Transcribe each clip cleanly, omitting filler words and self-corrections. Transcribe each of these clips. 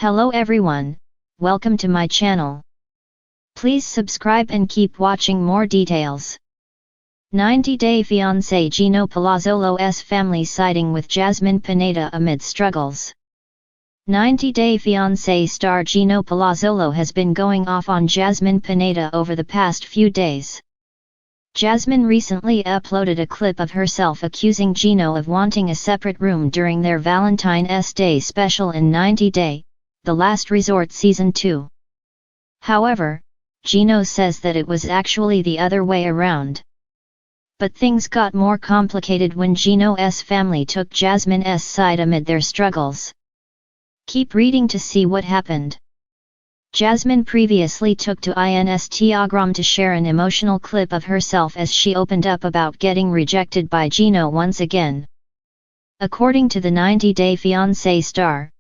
Hello everyone, welcome to my channel. Please subscribe and keep watching more details. 90-day fiancé Gino Palazzolo's family siding with Jasmine Pineda amid struggles. 90-day fiancé star Gino Palazzolo has been going off on Jasmine Pineda over the past few days. Jasmine recently uploaded a clip of herself accusing Gino of wanting a separate room during their Valentine's Day special in 90 Day, The Last Resort Season 2. However, Gino says that it was actually the other way around. But things got more complicated when Gino's family took Jasmine's side amid their struggles. Keep reading to see what happened. Jasmine previously took to Instagram to share an emotional clip of herself as she opened up about getting rejected by Gino once again. According to the 90-day fiancé star,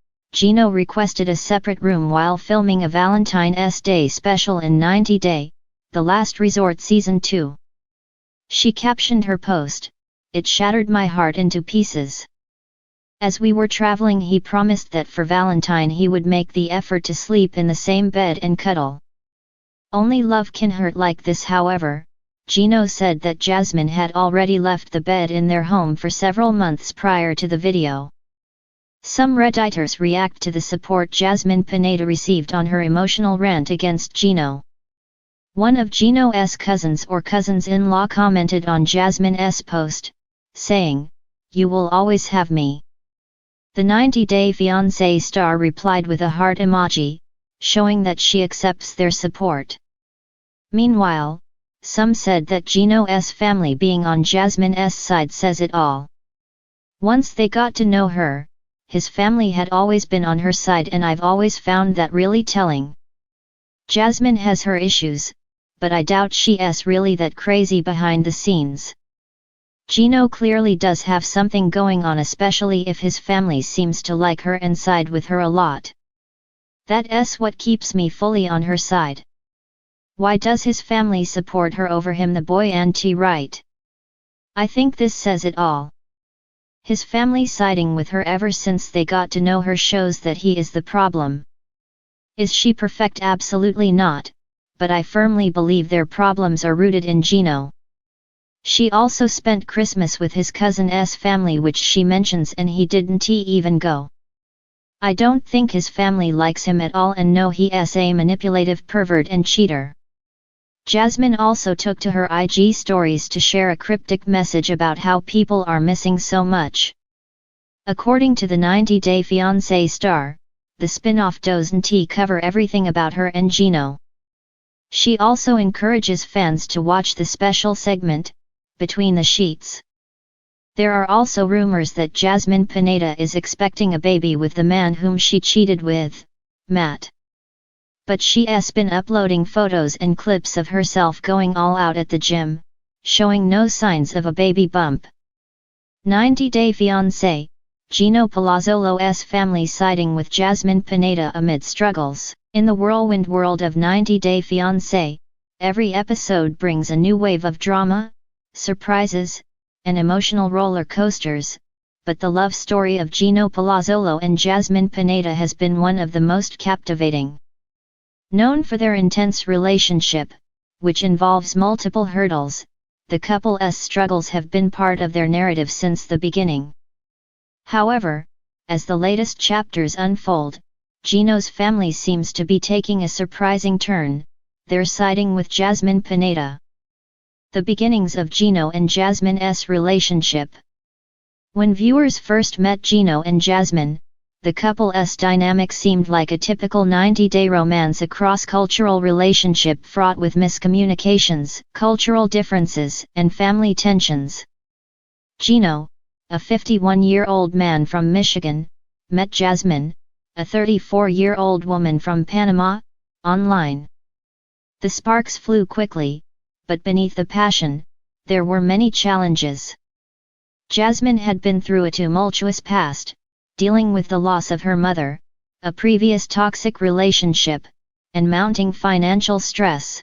Gino requested a separate room while filming a Valentine's Day special in 90 Day, The Last Resort Season 2. She captioned her post, "It shattered my heart into pieces. As we were traveling, he promised that for Valentine he would make the effort to sleep in the same bed and cuddle. Only love can hurt like this." However, Gino said that Jasmine had already left the bed in their home for several months prior to the video. Some Redditors react to the support Jasmine Pineda received on her emotional rant against Gino. One of Gino's cousins or cousins-in-law commented on Jasmine's post, saying, "You will always have me." The 90-day fiancé star replied with a heart emoji, showing that she accepts their support. Meanwhile, some said that Gino's family being on Jasmine's side says it all. Once they got to know her, his family had always been on her side, and I've always found that really telling. Jasmine has her issues, but I doubt she's really that crazy behind the scenes. Gino clearly does have something going on, especially if his family seems to like her and side with her a lot. That's what keeps me fully on her side. Why does his family support her over him? The boy auntie right. I think this says it all. His family siding with her ever since they got to know her shows that he is the problem. Is she perfect? Absolutely not, but I firmly believe their problems are rooted in Gino. She also spent Christmas with his cousin's family, which she mentions, and he didn't even go. I don't think his family likes him at all, and know he's a manipulative pervert and cheater. Jasmine also took to her IG stories to share a cryptic message about how people are missing so much. According to the 90-day fiancé star, the spin-off doesn't cover everything about her and Gino. She also encourages fans to watch the special segment, Between the Sheets. There are also rumors that Jasmine Pineda is expecting a baby with the man whom she cheated with, Matt. But she's been uploading photos and clips of herself going all out at the gym, showing no signs of a baby bump. 90-day fiancé, Gino Palazzolo's family siding with Jasmine Pineda amid struggles. In the whirlwind world of 90-day fiancé, every episode brings a new wave of drama, surprises, and emotional roller coasters, but the love story of Gino Palazzolo and Jasmine Pineda has been one of the most captivating. Known for their intense relationship, which involves multiple hurdles, the couple's struggles have been part of their narrative since the beginning. However, as the latest chapters unfold, Gino's family seems to be taking a surprising turn. They're siding with Jasmine Pineda. The beginnings of Gino and Jasmine's relationship. When viewers first met Gino and Jasmine, the couple's dynamic seemed like a typical 90-day romance, a cross-cultural relationship fraught with miscommunications, cultural differences, and family tensions. Gino, a 51-year-old man from Michigan, met Jasmine, a 34-year-old woman from Panama, online. The sparks flew quickly, but beneath the passion, there were many challenges. Jasmine had been through a tumultuous past, dealing with the loss of her mother, a previous toxic relationship, and mounting financial stress.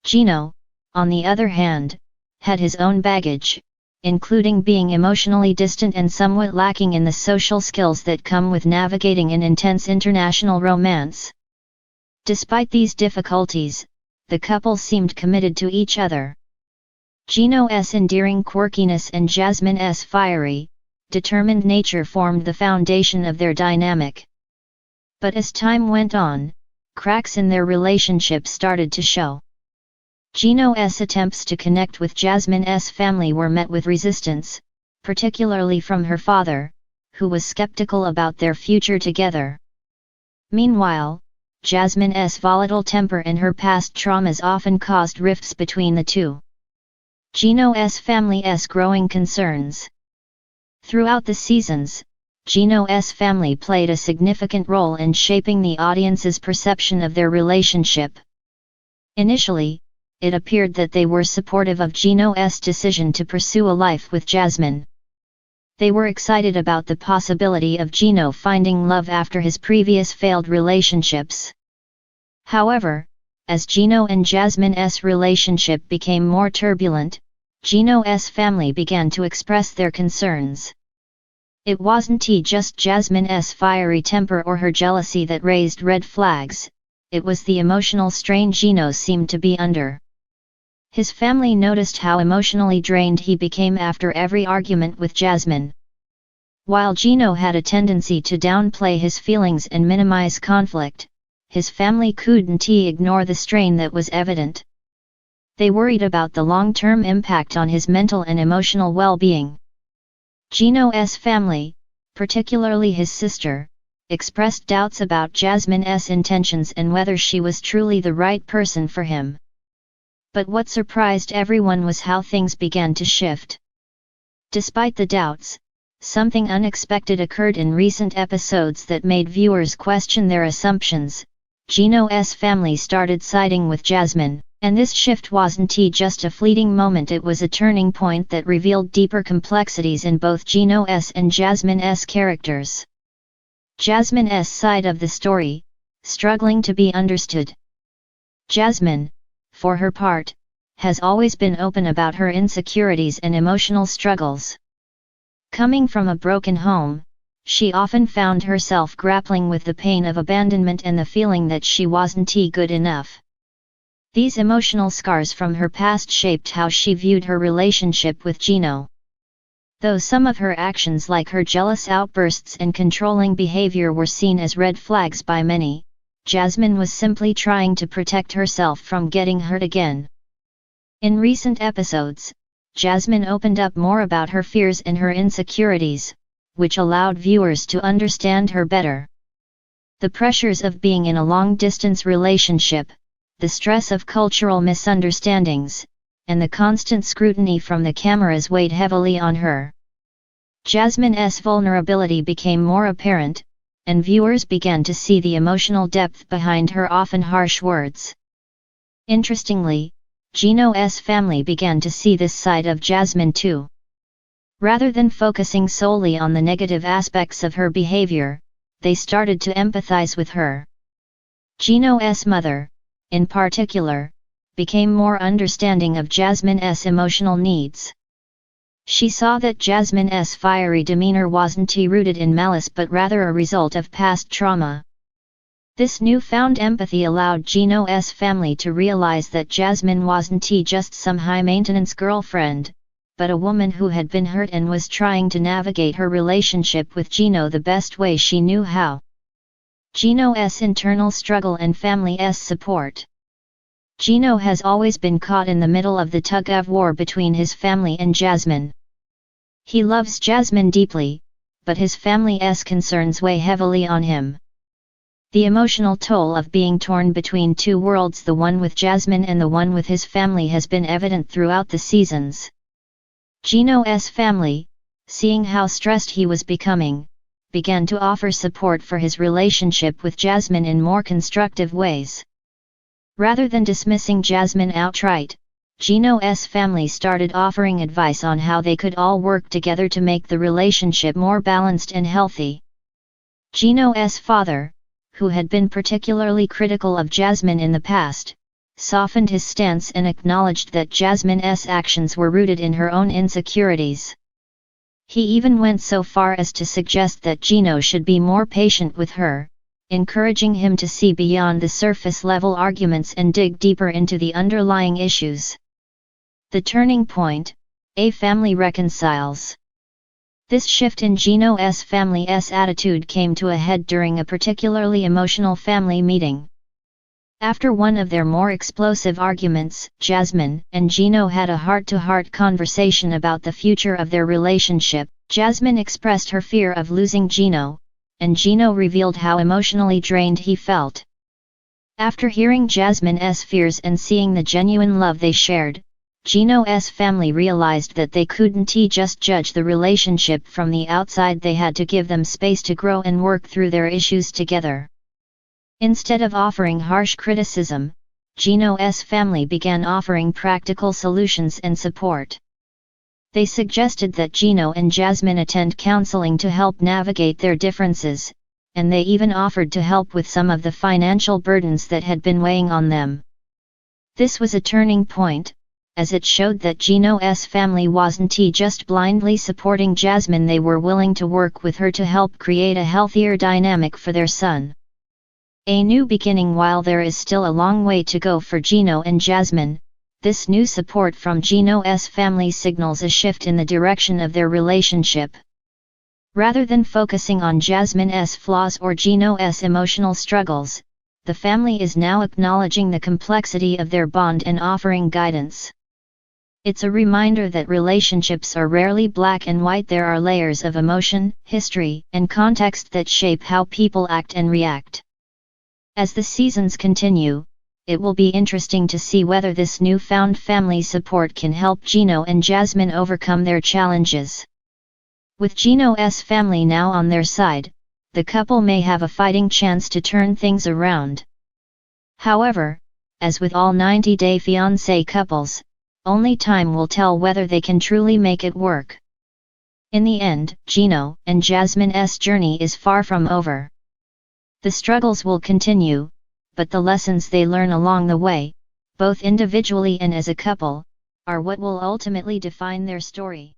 Gino, on the other hand, had his own baggage, including being emotionally distant and somewhat lacking in the social skills that come with navigating an intense international romance. Despite these difficulties, the couple seemed committed to each other. Gino's endearing quirkiness and Jasmine's fiery, determined nature formed the foundation of their dynamic. But as time went on, cracks in their relationship started to show. Gino's attempts to connect with Jasmine's family were met with resistance, particularly from her father, who was skeptical about their future together. Meanwhile, Jasmine's volatile temper and her past traumas often caused rifts between the two. Gino's family's growing concerns. Throughout the seasons, Gino's family played a significant role in shaping the audience's perception of their relationship. Initially, it appeared that they were supportive of Gino's decision to pursue a life with Jasmine. They were excited about the possibility of Gino finding love after his previous failed relationships. However, as Gino and Jasmine's relationship became more turbulent, Gino's family began to express their concerns. It wasn't just Jasmine's fiery temper or her jealousy that raised red flags, it was the emotional strain Gino seemed to be under. His family noticed how emotionally drained he became after every argument with Jasmine. While Gino had a tendency to downplay his feelings and minimize conflict, his family couldn't ignore the strain that was evident. They worried about the long-term impact on his mental and emotional well-being. Gino's family, particularly his sister, expressed doubts about Jasmine's intentions and whether she was truly the right person for him. But what surprised everyone was how things began to shift. Despite the doubts, something unexpected occurred in recent episodes that made viewers question their assumptions. Gino's family started siding with Jasmine, and this shift wasn't just a fleeting moment, it was a turning point that revealed deeper complexities in both Gino's and Jasmine's characters. Jasmine's side of the story, struggling to be understood. Jasmine, for her part, has always been open about her insecurities and emotional struggles. Coming from a broken home, she often found herself grappling with the pain of abandonment and the feeling that she wasn't good enough. These emotional scars from her past shaped how she viewed her relationship with Gino. Though some of her actions, like her jealous outbursts and controlling behavior, were seen as red flags by many, Jasmine was simply trying to protect herself from getting hurt again. In recent episodes, Jasmine opened up more about her fears and her insecurities, which allowed viewers to understand her better. The pressures of being in a long-distance relationship, the stress of cultural misunderstandings, and the constant scrutiny from the cameras weighed heavily on her. Jasmine's vulnerability became more apparent, and viewers began to see the emotional depth behind her often harsh words. Interestingly, Gino's family began to see this side of Jasmine too. Rather than focusing solely on the negative aspects of her behavior, they started to empathize with her. Gino's mother, in particular, became more understanding of Jasmine's emotional needs. She saw that Jasmine's fiery demeanor wasn't rooted in malice but rather a result of past trauma. This newfound empathy allowed Gino's family to realize that Jasmine wasn't just some high-maintenance girlfriend, but a woman who had been hurt and was trying to navigate her relationship with Gino the best way she knew how. Gino's internal struggle and family's support. Gino has always been caught in the middle of the tug-of-war between his family and Jasmine. He loves Jasmine deeply, but his family's concerns weigh heavily on him. The emotional toll of being torn between two worlds, the one with Jasmine and the one with his family, has been evident throughout the seasons. Gino's family, seeing how stressed he was becoming, began to offer support for his relationship with Jasmine in more constructive ways. Rather than dismissing Jasmine outright, Gino's family started offering advice on how they could all work together to make the relationship more balanced and healthy. Gino's father, who had been particularly critical of Jasmine in the past, softened his stance and acknowledged that Jasmine's actions were rooted in her own insecurities. He even went so far as to suggest that Gino should be more patient with her, encouraging him to see beyond the surface-level arguments and dig deeper into the underlying issues. The turning point: a family reconciles. This shift in Gino's family's attitude came to a head during a particularly emotional family meeting. After one of their more explosive arguments, Jasmine and Gino had a heart-to-heart conversation about the future of their relationship. Jasmine expressed her fear of losing Gino, and Gino revealed how emotionally drained he felt. After hearing Jasmine's fears and seeing the genuine love they shared, Gino's family realized that they couldn't just judge the relationship from the outside. They had to give them space to grow and work through their issues together. Instead of offering harsh criticism, Gino's family began offering practical solutions and support. They suggested that Gino and Jasmine attend counseling to help navigate their differences, and they even offered to help with some of the financial burdens that had been weighing on them. This was a turning point, as it showed that Gino's family wasn't just blindly supporting Jasmine. They were willing to work with her to help create a healthier dynamic for their son. A new beginning. While there is still a long way to go for Gino and Jasmine, this new support from Gino's family signals a shift in the direction of their relationship. Rather than focusing on Jasmine's flaws or Gino's emotional struggles, the family is now acknowledging the complexity of their bond and offering guidance. It's a reminder that relationships are rarely black and white. There are layers of emotion, history, and context that shape how people act and react. As the seasons continue, it will be interesting to see whether this newfound family support can help Gino and Jasmine overcome their challenges. With Gino's family now on their side, the couple may have a fighting chance to turn things around. However, as with all 90-day fiancé couples, only time will tell whether they can truly make it work. In the end, Gino and Jasmine's journey is far from over. The struggles will continue, but the lessons they learn along the way, both individually and as a couple, are what will ultimately define their story.